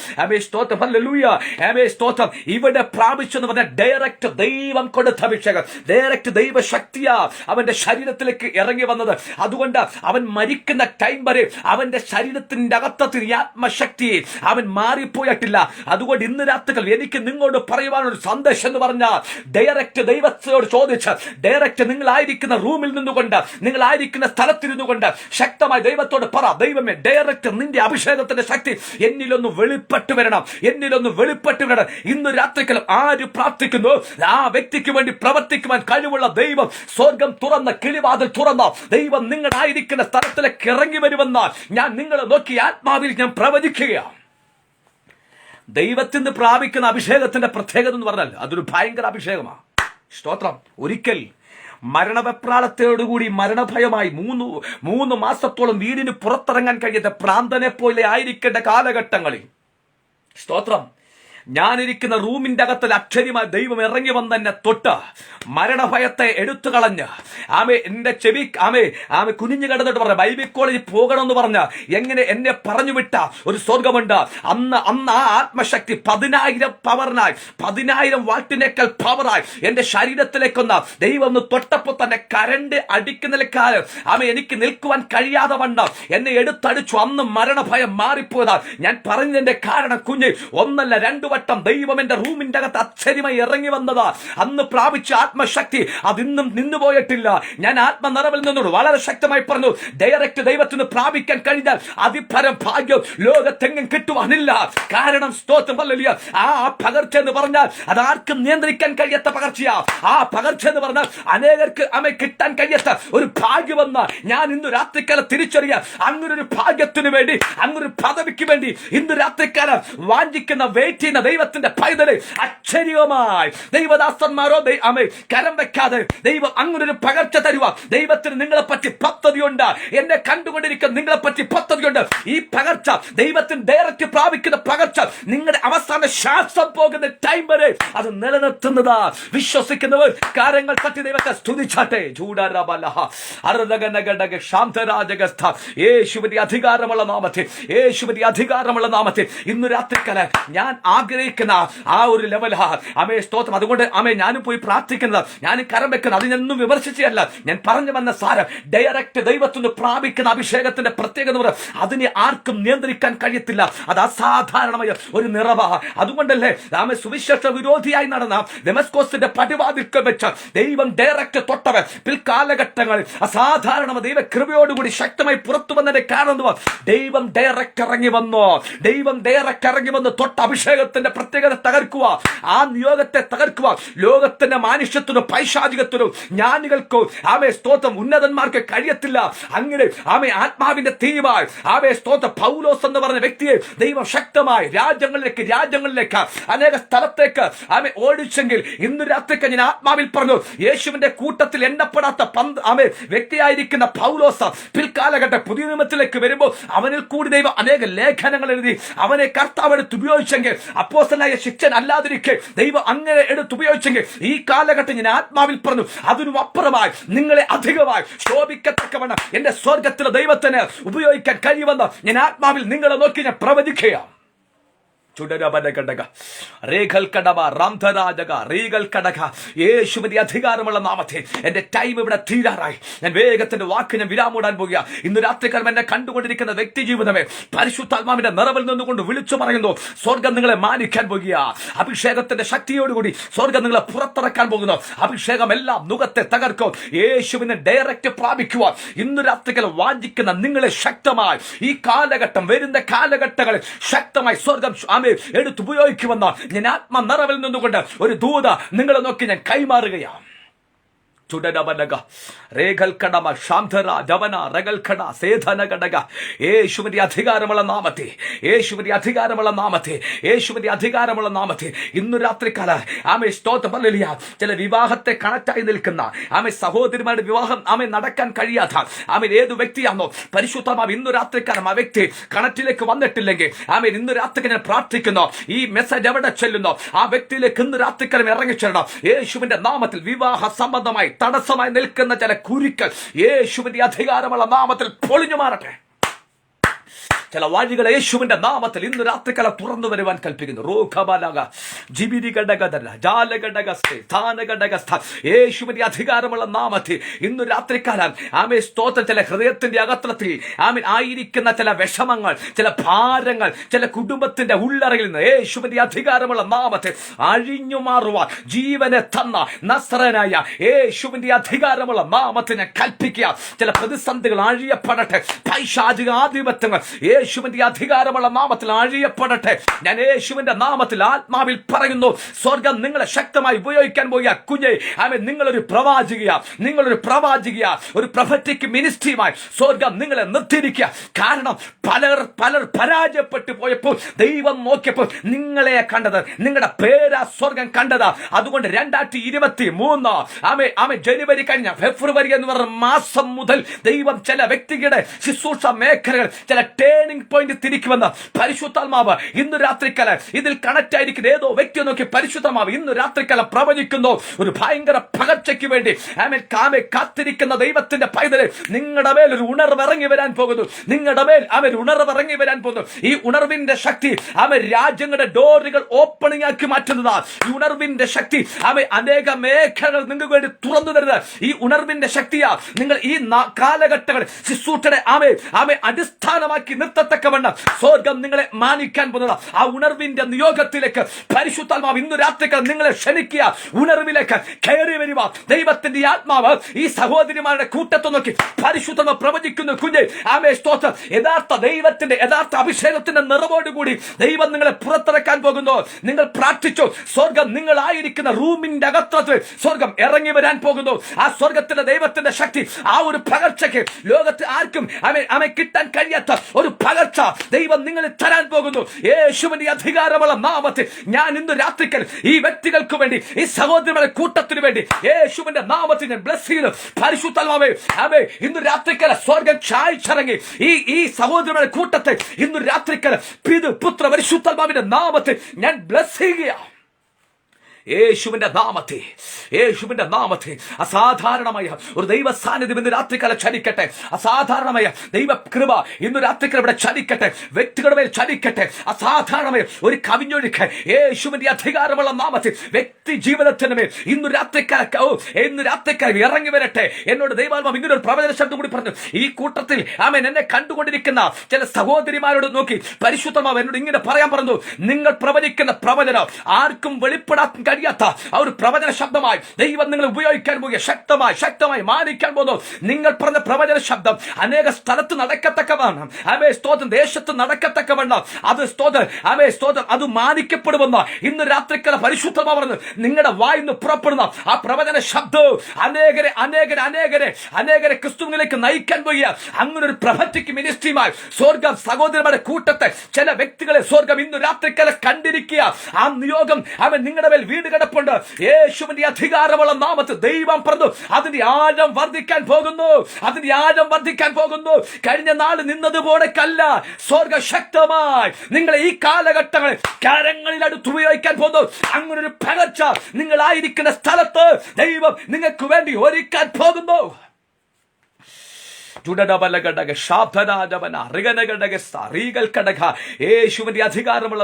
ഇവിടെ പ്രാപിച്ചെന്ന് പറഞ്ഞ ഡയറക്റ്റ് ദൈവം കൊടുത്ത അഭിഷേകം, ഡയറക്റ്റ് ദൈവശക്തിയാ അവന്റെ ശരീരത്തിലേക്ക് ഇറങ്ങി വന്നത്. അതുകൊണ്ട് അവൻ മരിക്കുന്ന ടൈം വരെ അവന്റെ ശരീരത്തിന്റെ അകത്തത്തിൽ ആത്മശക്തി അവൻ മാറിപ്പോയിട്ടില്ല. അതുകൊണ്ട് ഇന്ന് രാത്രികൾ എനിക്ക് നിങ്ങളോട് പറയുവാനൊരു സന്ദേശം എന്ന് പറഞ്ഞാൽ, ഡയറക്റ്റ് ദൈവത്തോട് ചോദിച്ച്, ഡയറക്റ്റ് നിങ്ങളായിരിക്കുന്ന റൂമിൽ നിന്നുകൊണ്ട്, നിങ്ങളായിരിക്കുന്ന സ്ഥലത്തിരുന്നു കൊണ്ട് ശക്തമായി ദൈവത്തോട് പറ, ദൈവമേ, ഡയറക്റ്റ് നിന്റെ അഭിഷേകത്തിന്റെ ശക്തി എന്നിലൊന്ന് വെളിപ്പെട്ടു വരണം, എന്നിലൊന്ന് വെളിപ്പെട്ടു വരണം. ഇന്ന് രാത്രികൾ ആര് പ്രാർത്ഥിക്കുന്നു ആ വ്യക്തിക്ക് വേണ്ടി പ്രവർത്തിക്കുവാൻ കഴിവുള്ള ദൈവം സ്വർഗം തുറന്ന, കിളിവാതിൽ തുറന്ന ദൈവം നിങ്ങളായിരിക്കുന്ന സ്ഥലത്തിലേക്ക് ഇറങ്ങി വരുമെന്നാൽ ഞാൻ നിങ്ങളെ നോക്കി ആത്മാവിൽ ഞാൻ പ്രവചിക്കുകയാണ്. ദൈവത്തിന് പ്രാപിക്കുന്ന അഭിഷേകത്തിന്റെ പ്രത്യേകത എന്ന് പറഞ്ഞാൽ അതൊരു ഭയങ്കര അഭിഷേകമാണ്. സ്തോത്രം. ഒരിക്കൽ മരണവെപ്രാളത്തോടുകൂടി മരണഭയമായി 3 മാസത്തോളം വീടിന് പുറത്തിറങ്ങാൻ കഴിയാത്ത പ്രാന്തനെ പോലെ ആയിരിക്കേണ്ട കാലഘട്ടങ്ങളിൽ, സ്തോത്രം, ഞാനിരിക്കുന്ന റൂമിന്റെ അകത്തിൽ അക്ഷരിമായി ദൈവം ഇറങ്ങി വന്ന് എന്നെ തൊട്ട് മരണഭയത്തെ എടുത്തു കളഞ്ഞ് എന്റെ ചെവി കുനിഞ്ഞു കിടന്നിട്ട് പറഞ്ഞ ബൈബിൾ കോളേജിൽ പോകണമെന്ന് പറഞ്ഞ എങ്ങനെ എന്നെ പറഞ്ഞു വിട്ട ഒരു സ്വർഗമുണ്ട്. അന്ന് ആ ആത്മശക്തി 10,000 പവറിനായി 10,000 വാട്ടിനേക്കാൾ പവറായി എന്റെ ശരീരത്തിലേക്കൊന്ന് ദൈവം ഒന്ന് തൊട്ടപ്പോ തന്നെ കരണ്ട് അടിക്കുന്നതിലേക്കാൾ എനിക്ക് നിൽക്കുവാൻ കഴിയാതെ വണ്ണം എന്നെ എടുത്തടിച്ചു. അന്ന് മരണഭയം മാറിപ്പോയതാ. ഞാൻ പറഞ്ഞതിന്റെ കാരണം കുഞ്ഞ്, 1 അല്ല 2 വട്ടം ദൈവം എന്റെ റൂമിന്റെ അകത്ത് അക്ഷരമായി ഇറങ്ങി വന്നതാ. അന്ന് പ്രാപിച്ച ആത്മശക്തി അതിന്നും നിന്നുപോയിട്ടില്ല. ഞാൻ ആത്മനിറവിൽ നിന്നോട് വളരെ ശക്തമായി പറഞ്ഞു, ഡയറക്റ്റ് ദൈവത്തിന് പ്രാപിക്കാൻ കഴിഞ്ഞാൽ അതിപരം ഭാഗ്യം ലോകത്തെങ്ങും കിട്ടുവാനില്ല. കാരണം സ്തോത്രം ഹല്ലേലൂയ. ആ പകർച്ച എന്ന് പറഞ്ഞാൽ അത് ആർക്കും നിയന്ത്രിക്കാൻ കഴിയാത്ത പകർച്ചയാ. ആ പകർച്ച എന്ന് പറഞ്ഞാൽ അനേകർക്ക് കിട്ടാൻ കഴിയാത്ത ഒരു ഭാഗ്യമെന്ന് ഞാൻ ഇന്ന് രാത്രിക്കാലം തിരിച്ചറിയാം. അങ്ങനൊരു ഭാഗ്യത്തിന് വേണ്ടി, അങ്ങനൊരു പദവിക്ക് വേണ്ടി ഇന്ന് രാത്രിക്കാലം വാഞ്ചിക്കുന്ന വെയിറ്റ് ചെയ്യുന്ന ദൈവത്തിന്റെ പൈതല് അക്ഷരീയമായി ദൈവദാസന്മാരോ കരം വെക്കാതെ ദൈവം അങ്ങനൊരു പകർച്ച തരുക. ദൈവത്തിന് നിങ്ങളെ പറ്റി പദ്ധതിയുണ്ട്. എന്നെ കണ്ടുകൊണ്ടിരിക്കുന്ന നിങ്ങളെ പറ്റി പദ്ധതിയുണ്ട്. ഈ പകർച്ച ദൈവത്തിന് ഡയറക്റ്റ് പ്രാപിക്കുന്ന പകർച്ച നിങ്ങളുടെ അവസാന ശ്വാസം പോകുന്ന ടൈം വരെ അത് നിലനിർത്തുന്നതാ. വിശ്വസിക്കുന്നവർ കാര്യങ്ങൾ തട്ടി ദൈവത്തെ സ്തുതിച്ചാട്ടെ. യേശുവിന്റെ അധികാരമുള്ള നാമത്തിൽ, യേശുവിന്റെ അധികാരമുള്ള നാമത്തിൽ ഇന്ന് രാത്രിക്കാല ഞാൻ ആഗ്രഹിക്കുന്ന ആ ഒരു ലെവലാ സ്തോത്രം. അതുകൊണ്ട് ഞാനും പോയി പ്രാർത്ഥിക്കുന്നത്, ഞാൻ കരം വെക്കുന്നത് അതിനൊന്നും വിമർശിച്ചല്ല. ഞാൻ പറഞ്ഞു വന്ന സാരം ഡയറക്റ്റ് ദൈവത്തിന് പ്രാപിക്കുന്ന അഭിഷേകത്തിന്റെ പ്രത്യേകത അതിനെ ആർക്കും നിയന്ത്രിക്കാൻ കഴിയത്തില്ല. അത് അസാധാരണമായ ഒരു നിറവാ. അതുകൊണ്ടല്ലേ സുവിശേഷ വിരോധിയായി നടന്ന ഡെമസ്കോസിന്റെ പടിവാതിൽക്കൽ വെച്ച് ദൈവം ഡയറക്റ്റ് തൊട്ടവൻ പിൽക്കാലഘട്ടങ്ങളിൽ അസാധാരണ ദൈവ കൃപയോടുകൂടി ശക്തമായി പുറത്തു വന്നതിന്റെ കാരണം ദൈവം ഡയറക്റ്റ് ഇറങ്ങി വന്നു. ദൈവം ഡയറക്റ്റ് ഇറങ്ങി വന്ന് തൊട്ട അഭിഷേകത്തിന്റെ പ്രത്യേകത തകർക്കുക, ആ നിയോഗത്തെ തകർക്കുക. ലോകത്തിന്റെ മാനുഷ്യത്തിനോ പൈശാചികത്തിനോ ജ്ഞാനികൾക്കോ സ്തോത്രം ഉന്നതന്മാർക്ക് കഴിയത്തില്ല. അങ്ങനെ ആത്മാവിന്റെ തീരുമായി സ്തോത്രം പൗലോസ് എന്ന് പറഞ്ഞ വ്യക്തിയെ ദൈവം ശക്തമായി രാജ്യങ്ങളിലേക്ക് അനേക സ്ഥലത്തേക്ക് ഓടിച്ചെങ്കിൽ ഇന്ന് രാത്രിക്ക് ഞാൻ ആത്മാവിൽ പറഞ്ഞു, യേശുവിന്റെ കൂട്ടത്തിൽ എണ്ണപ്പെടാത്ത വ്യക്തിയായിരിക്കുന്ന പൗലോസ് പിൽക്കാലഘട്ട പുതിയ നിയമത്തിലേക്ക് വരുമ്പോൾ അവനിൽ കൂടി ദൈവം അനേക ലേഖനങ്ങൾ എഴുതി അവനെ കർത്താവ് എടുത്ത് ഉപയോഗിച്ചെങ്കിൽ, അപ്പോസ്തലനായ ശിഷ്യൻ അല്ലാതിരിക്കെ ദൈവം അങ്ങനെ എടുത്തുപയോഗിച്ചെങ്കിൽ ഈ കാലഘട്ടം ഞാൻ ആത്മാവിൽ പറഞ്ഞു അതിനും അപ്പുറമായി നിങ്ങളെ അധികമായി ശോഭിക്കത്തക്കവണ്ണം എന്റെ സ്വർഗത്തിലെ ദൈവത്തിന് ഉപയോഗിക്കാൻ കഴിയുമെന്ന് ഞാൻ ആത്മാവിൽ നിങ്ങളെ നോക്കി ഞാൻ പ്രവചിക്കുകയാണ്. യേശുവിന്റെ അധികാരമുള്ള നാമത്തിൽ എന്റെ ടൈം ഇവിടെ തീരാറായി. ഞാൻ വേഗത്തിന്റെ വാക്ക് ഞാൻ വിരാമൂടാൻ പോകുക. ഇന്ന് രാത്രിക്കാലം എന്നെ കണ്ടുകൊണ്ടിരിക്കുന്ന വ്യക്തി ജീവിതമേ, പരിശുദ്ധാത്മാവിന്റെ നിറവിൽ നിന്നുകൊണ്ട് വിളിച്ചു പറയുന്നു, സ്വർഗം നിങ്ങളെ മാനിക്കാൻ പോകുക. അഭിഷേകത്തിന്റെ ശക്തിയോടുകൂടി സ്വർഗം നിങ്ങളെ പുറത്തിറക്കാൻ പോകുന്നു. അഭിഷേകം എല്ലാം മുഖത്തെ തകർക്കും. യേശുവിനെ ഡയറക്റ്റ് പ്രാപിക്കുക. ഇന്ന് രാത്രിക്കാലം വാഞ്ചിക്കുന്ന നിങ്ങളെ ശക്തമായി ഈ കാലഘട്ടം, വരുന്ന കാലഘട്ടങ്ങളിൽ ശക്തമായി സ്വർഗം എടുത്തുപയോഗിക്കുമെന്ന് ഞാൻ ആത്മ നിറവിൽ നിന്നുകൊണ്ട് ഒരു ദൂത നിങ്ങളെ നോക്കി ഞാൻ കൈമാറുകയാണ്. യേശുവിന്റെ അധികാരമുള്ള നാമത്തെ, യേശുവിന്റെ അധികാരമുള്ള നാമത്തെ, യേശുവിന്റെ അധികാരമുള്ള നാമത്തെ ഇന്ന് രാത്രിക്കാല സ്തോത്രം ഹല്ലേലൂയ. ചില വിവാഹത്തെ കണക്റ്റായി നിൽക്കുന്ന സഹോദരിമാരുടെ വിവാഹം നടക്കാൻ കഴിയാത്ത ഏത് വ്യക്തിയാണോ പരിശുദ്ധമാം ഇന്ന് രാത്രിക്കാലം ആ വ്യക്തി കണക്റ്റിലേക്ക് വന്നിട്ടില്ലെങ്കിൽ ഇന്ന് രാത്രി ഞാൻ പ്രാർത്ഥിക്കുന്നു, ഈ മെസ്സേജ് എവിടെ ചെല്ലുന്നോ ആ വ്യക്തിയിലേക്ക് ഇന്ന് രാത്രിക്കാലം ഇറങ്ങിച്ചെല്ലണം. യേശുവിന്റെ നാമത്തിൽ വിവാഹ സംബന്ധമായി തടസ്സമായി നിൽക്കുന്ന ചില കുരുക്കൾ യേശുവിന്റെ അധികാരമുള്ള നാമത്തിൽ പൊളിഞ്ഞു മാറട്ടെ. ചില വഴികൾ യേശുവിന്റെ നാമത്തിൽ ഇന്ന് രാത്രിക്കാലം തുറന്നു വരുവാൻ കൽപ്പിക്കുന്നു. യേശുവിന്റെ അധികാരമുള്ള നാമത്തിൽ ഇന്ന് രാത്രിക്കാലം സ്തോത്രം ചില ഹൃദയത്തിന്റെ അകത്തളത്തിൽ ആയിരിക്കുന്ന ചില വിഷമങ്ങൾ, ചില ഭാരങ്ങൾ, ചില കുടുംബത്തിന്റെ ഉള്ളറയിൽ നിന്ന് യേശുവിന്റെ അധികാരമുള്ള നാമത്തിൽ അഴിഞ്ഞു മാറുവാൻ ജീവനെ തന്ന നസ്രനായ യേശുവിന്റെ അധികാരമുള്ള നാമത്തിനെ കൽപ്പിക്കുക. ചില പ്രതിസന്ധികൾ അഴിയപ്പെടട്ടെ. പൈശാചിക ആധിപത്യങ്ങൾ യേശുവിന്റെ അധികാരമുള്ള നാമത്തിൽ അഴിയപ്പെടട്ടെ. ഞാൻ യേശുവിന്റെ നാമത്തിൽ ആത്മാവിൽ പറയുന്നു, സ്വർഗം നിങ്ങളെ ശക്തമായി ഉപയോഗിക്കാൻ പോയ കുഞ്ഞെ, നിങ്ങളൊരു പ്രവാചികയാ, നിങ്ങളൊരു പ്രവാചികയാ, ഒരു പ്രൊഫറ്റിക് മിനിസ്ട്രിയുമായി സ്വർഗം നിങ്ങളെ നിർത്തിയിരിക്കുക. കാരണം പലർ പരാജയപ്പെട്ടു പോയപ്പോൾ ദൈവം നോക്കിയപ്പോൾ നിങ്ങളെ കണ്ടത്, നിങ്ങളുടെ പേരാ സ്വർഗം കണ്ടത്. അതുകൊണ്ട് 2023 ജനുവരി കഴിഞ്ഞ ഫെബ്രുവരി എന്ന് പറഞ്ഞ മാസം മുതൽ ദൈവം ചില വ്യക്തികളുടെ ശുശ്രൂഷ മേഖലകൾ, ചില ടേണിംഗ് പോയിന്റ് തിരിക്കുമെന്ന് പരിശുദ്ധാത്മാവ് ഇന്ന് രാത്രിക്കാലം ഇതിൽ കണക്ട് ആയിരിക്കുന്ന ഏതോ വ്യക്തിയെ നോക്കി പരിശുദ്ധമാവ് ഇന്ന് രാത്രിക്കാലം പ്രവചിക്കുന്നു. ഒരു ഭയങ്കര പകർച്ചയ്ക്ക് വേണ്ടി കാത്തിരിക്കുന്ന ദൈവത്തിന്റെ പൈതലെ നിങ്ങളുടെ മേൽ ഒരു ഉണർവ് ഇറങ്ങി വരാൻ പോകുന്നു. നിങ്ങളുടെ മേൽ ഉണർവ് ഇറങ്ങി വരാൻ പോകുന്നു. ഈ ഉണർവിന്റെ ശക്തി രാജ്യങ്ങളുടെ ഡോറുകൾ ഓപ്പണിംഗ് ആക്കി മാറ്റുന്നതാണ്. ഈ ഉണർവിന്റെ ശക്തി അനേക മേഖലകൾ നിങ്ങൾക്ക് വേണ്ടി തുറന്നു തരുന്നത് ഈ ഉണർവിന്റെ ശക്തിയാ. നിങ്ങൾ ഈ കാലഘട്ടങ്ങൾ ശുശ്രൂഷയുടെ അടിസ്ഥാനമാക്കി നിർത്തത്തക്കവണ്ണം സ്വർഗം നിങ്ങളെ മാനിക്കാൻ പോകുന്നത്. ആ ഉണർവിന്റെ നിയോഗത്തിലേക്ക് പരിശുദ്ധാത്മാവ് ഇന്ന് രാത്രികൾ നിങ്ങളെ ക്ഷണിക്കുക. ഉണർവിലേക്ക് കയറി വരിക. ദൈവത്തിന്റെ ആത്മാവ് ഈ സഹോദരിമാരുടെ കൂട്ടത്തെ നോക്കി പരിശുദ്ധാത്മാവ് പ്രവചിക്കുന്നു. കുഞ്ഞെ സ്തോത്രം. യഥാർത്ഥ ദൈവത്തിന്റെ യഥാർത്ഥ അഭിഷേകത്തിന്റെ നിറവോടുകൂടി ദൈവം നിങ്ങളെ പുറത്തിറക്കാൻ പോകുന്നു. നിങ്ങൾ പ്രാർത്ഥിച്ചു. സ്വർഗം നിങ്ങളായിരിക്കുന്ന റൂമിന്റെ അകത്ത് സ്വർഗം ഇറങ്ങി വരാൻ പോകുന്നു. ആ സ്വർഗത്തിന്റെ ദൈവത്തിന്റെ ശക്തി ആ ഒരു പകർച്ചയ്ക്ക് ലോകത്ത് ആർക്കും കിട്ടാൻ കഴിയാത്ത ഒരു പകർച്ച ദൈവം നിങ്ങളിൽ തരാൻ പോകുന്നു. യേശുവിന്റെ അധികാരമുള്ള നാമത്തിൽ ഞാൻ ഇന്ന് രാത്രിക്കൽ ഈ വ്യക്തികൾക്ക് വേണ്ടി ഈ സഹോദരങ്ങളുടെ കൂട്ടത്തിന് വേണ്ടി യേശുവിന്റെ നാമത്തിൽ ഞാൻ ബ്ലസ് ചെയ്യുന്നു. പരിശുദ്ധാത്മാവേ ഇന്ന് രാത്രിക്കൽ സ്വർഗം ചായ്ച്ചിറങ്ങി ഈ സഹോദരങ്ങളുടെ കൂട്ടത്തെ ഇന്ന് രാത്രിക്കൽ പുത്ര പരിശുദ്ധാത്മാവിന്റെ നാമത്തിൽ ഞാൻ ബ്ലസ് ചെയ്യുക. യേശുവിന്റെ നാമത്തെ അസാധാരണമായ ഒരു ദൈവ സാന്നിധ്യം ഇന്ന് രാത്രിക്കാലം ചലിക്കട്ടെ. അസാധാരണമായ ദൈവ കൃപ ഇന്ന് രാത്രിക്കാലം ഇവിടെ ചലിക്കട്ടെ. വ്യക്തികളുടെ മേൽ ചലിക്കട്ടെ. അസാധാരണമായ ഒരു കവിഞ്ഞൊഴുക്ക് യേശുവിന്റെ അധികാരമുള്ള നാമത്തിൽ വ്യക്തി ജീവിതത്തിന് മേൽ ഇന്ന് രാത്രിക്കാലം ഇറങ്ങി വരട്ടെ. എന്നോട് ദൈവാത്മാവ് ഇങ്ങനെ ഒരു പ്രവചന ശബ്ദം കൂടി പറഞ്ഞു. ഈ കൂട്ടത്തിൽ എന്നെ കണ്ടുകൊണ്ടിരിക്കുന്ന ചില സഹോദരിമാരോട് നോക്കി പരിശുദ്ധമാവ് എന്നോട് ഇങ്ങനെ പറയാൻ പറഞ്ഞു. നിങ്ങൾ പ്രവചിക്കുന്ന പ്രവചനം ആർക്കും വെളിപ്പെടാൻ കഴിയാത്ത ആ ഒരു പ്രവചന ശബ്ദമായി ദൈവം നിങ്ങൾ ഉപയോഗിക്കാൻ പോകുക. ശക്തമായി മാനിക്കാൻ പോകുന്നു. നിങ്ങൾ പറഞ്ഞ പ്രവചന ശബ്ദം അനേക സ്ഥലത്ത് നടക്കത്തക്കവണ്ണം സ്തോത്രം ദേശത്ത് നടക്കത്തക്കവണ്ണം അത് മാനിക്കപ്പെടുമെന്ന് ഇന്ന് രാത്രിക്കല പരിശുദ്ധമാ പറഞ്ഞു. നിങ്ങളുടെ വായിന്ന് പുറപ്പെടുന്ന ആ പ്രവചന ശബ്ദവും അനേകരെ ക്രിസ്തുവിലേക്ക് നയിക്കാൻ പോകുക. അങ്ങനെ ഒരു പ്രവചിക്ക് മിനിസ്ട്രിയുമായി സ്വർഗം സഹോദരന്മാരുടെ കൂട്ടത്തെ ചില വ്യക്തികളെ സ്വർഗം ഇന്ന് രാത്രിക്കല കണ്ടിരിക്കുക. ആ നിയോഗം നിങ്ങളുടെ മേൽ വീട് കിടപ്പുണ്ട്. യേശുവിന്റെ അധികാരമുള്ള നാമത്തിൽ ദൈവം പറഞ്ഞു അതിന്റെ ആഴം വർദ്ധിക്കാൻ പോകുന്നു. കഴിഞ്ഞ നാൾ നിന്നതുപോലെയല്ല സ്വർഗ ശക്തമായി നിങ്ങളെ ഈ കാലഘട്ടങ്ങളിൽ കരങ്ങളിൽ അടുത്ത് ഉപയോഗിക്കാൻ പോകുന്നു. അങ്ങനെ ഒരു പകർച്ച നിങ്ങളായിരിക്കുന്ന സ്ഥലത്ത് ദൈവം നിങ്ങൾക്ക് വേണ്ടി ഒരുക്കാൻ പോകുന്നു. യേശുവിന്റെ അധികാരമുള്ള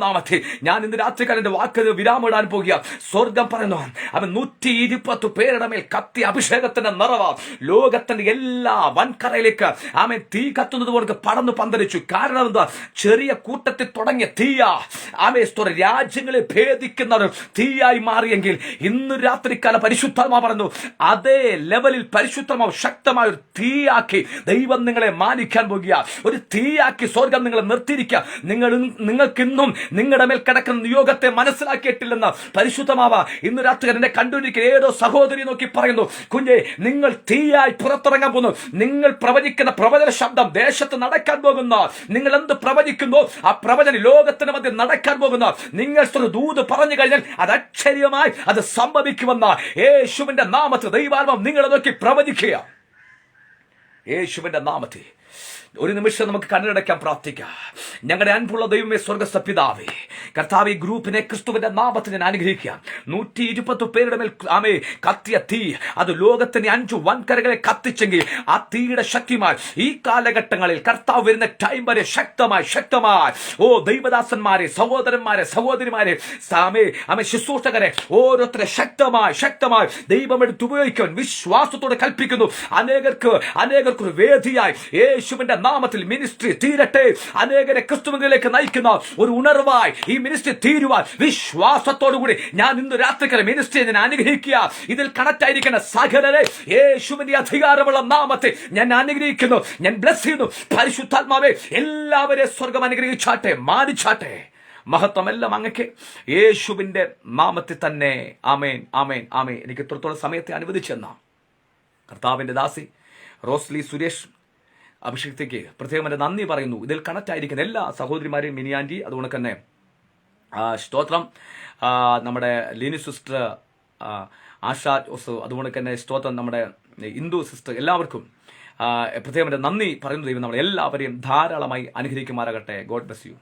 നാമത്തിൽ ഞാൻ ഇന്ന് രാത്രിക്കാരന്റെ വാക്ക് വിരാമിടാൻ പോകുക. സ്വർഗം പറയുന്നു അവൻ 120 പേരുടെ മേൽ കത്തി അഭിഷേകത്തിന്റെ നിറവാ ലോകത്തിന്റെ എല്ലാ വൻകരയിലേക്ക് തീ കത്തുന്നത് പോലെ പടന്നു പന്തലിച്ചു. കാരണം എന്താ? ചെറിയ കൂട്ടത്തിൽ തുടങ്ങിയ തീയാ രാജ്യങ്ങളെ ഭേദിക്കുന്ന തീയായി മാറിയെങ്കിൽ ഇന്ന് രാത്രിക്കാലം പരിശുദ്ധാത്മാ പറഞ്ഞു അതേ ലെവലിൽ പരിശുദ്ധ ശക്തമായ ഒരു തീയാക്കി ദൈവം നിങ്ങളെ മാനിക്കാൻ പോകുക. ഒരു തീയാക്കി സ്വർഗം നിങ്ങളെ നിർത്തിയിരിക്കുക. നിങ്ങൾക്കിന്നും നിങ്ങളുടെ മേൽ കിടക്കുന്ന നിയോഗത്തെ മനസ്സിലാക്കിയിട്ടില്ലെന്ന് പരിശുദ്ധമാവ ഇന്ന് രാത്രി എന്നെ കണ്ടുകൊണ്ടിരിക്കുന്ന ഏതോ സഹോദരി നോക്കി പറയുന്നു. കുഞ്ഞെ, നിങ്ങൾ തീയായി പുറത്തിറങ്ങാൻ പോകുന്നു. നിങ്ങൾ പ്രവചിക്കുന്ന പ്രവചന ശബ്ദം ദേശത്ത് നടക്കാൻ പോകുന്ന നിങ്ങൾ എന്ത് പ്രവചിക്കുന്നു ആ പ്രവചന ലോകത്തിന് മധ്യ നടക്കാൻ പോകുന്ന നിങ്ങൾ ദൂത് പറഞ്ഞു കഴിഞ്ഞാൽ അത് അക്ഷര്യമായി അത് സംഭവിക്കുമെന്ന യേശുവിന്റെ നാമത്തിൽ ദൈവാത്മാവ് നിങ്ങളെ നോക്കി പ്രവചിക്കുക. യേശുവിന്റെ നാമത്തിൽ ഒരു നിമിഷം നമുക്ക് കണ്ണടയ്ക്കാൻ പ്രാർത്ഥിക്കാം. ഞങ്ങളുടെ അൻപുള്ള ദൈവമേ, സ്വർഗ്ഗസ്ഥ പിതാവേ, കർത്താവ് ഈ ഗ്രൂപ്പിനെ ക്രിസ്തുവിന്റെ നാമത്തിൽ ഞാൻ അനുഗ്രഹിക്കാം. 120 പേരുടെ മേൽ കത്തിയ തീ അത് ലോകത്തിന്റെ 5 വൻകരകളെ കത്തിച്ചെങ്കിൽ ആ തീയുടെ ശക്തിമായി ഈ കാലഘട്ടങ്ങളിൽ കർത്താവ് വരുന്ന ടൈം വരെ ശക്തമായി ദൈവദാസന്മാരെ, സഹോദരന്മാരെ ശുശ്രൂഷകരെ ഓരോരുത്തരെ ശക്തമായി ദൈവം എടുത്ത് ഉപയോഗിക്കാൻ വിശ്വാസത്തോടെ കൽപ്പിക്കുന്നു. അനേകർക്ക് ഒരു വേദിയായി യേശുവിന്റെ നാമത്തിൽ മിനിസ്ട്രി തീരട്ടെ. അനേകരെ ക്രിസ്തുവിലേക്ക് നയിക്കുന്ന ഒരു ഉണർവായി ഈ മിനിസ്ട്രി തീരുവാൻ വിശ്വാസത്തോടുകൂടി ഞാൻ ഇന്ന് രാത്രിക്കല മിനിസ്ട്രിയെ ഞാൻ അനുഗ്രഹിക്കുക. ഇതിൽ കണക്ട് ആയിരിക്കുന്ന സകലരെ യേശുവിന്റെ അധികാരമുള്ള നാമത്തെ ഞാൻ അനുഗ്രഹിക്കുന്നു. ഞാൻ ബ്ലസ് ചെയ്യുന്നു. പരിശുദ്ധാത്മാവേ, എല്ലാവരെയും സ്വർഗം അനുഗ്രഹിച്ചാട്ടെ, മാനിച്ചാട്ടെ. മഹത്വമെല്ലാം അങ്ങക്ക് യേശുവിന്റെ നാമത്തിൽ തന്നെ. ആമേൻ, ആമേൻ, ആമേൻ. എനിക്ക് ഇത്രത്തോളം സമയത്തെ അനുവദിച്ചെന്ന കർത്താവിന്റെ ദാസി റോസ്ലി സുരേഷ് അഭിഷേകത്തേക്ക് പ്രത്യേകം എൻ്റെ നന്ദി പറയുന്നു. ഇതിൽ കണക്ട് ആയിരിക്കുന്ന എല്ലാ സഹോദരിമാരെയും, മിനിയാൻറ്റി, അതുകൊണ്ട് തന്നെ സ്തോത്രം നമ്മുടെ ലിനി സിസ്റ്റർ, ആശാ ജോസ്, അതുകൊണ്ട് തന്നെ സ്തോത്രം നമ്മുടെ ഇന്ദു സിസ്റ്റർ, എല്ലാവർക്കും പ്രത്യേകം നന്ദി പറയുന്ന ദൈവം നമ്മളെ എല്ലാവരെയും ധാരാളമായി അനുഗ്രഹിക്കുമാറാകട്ടെ. God bless you.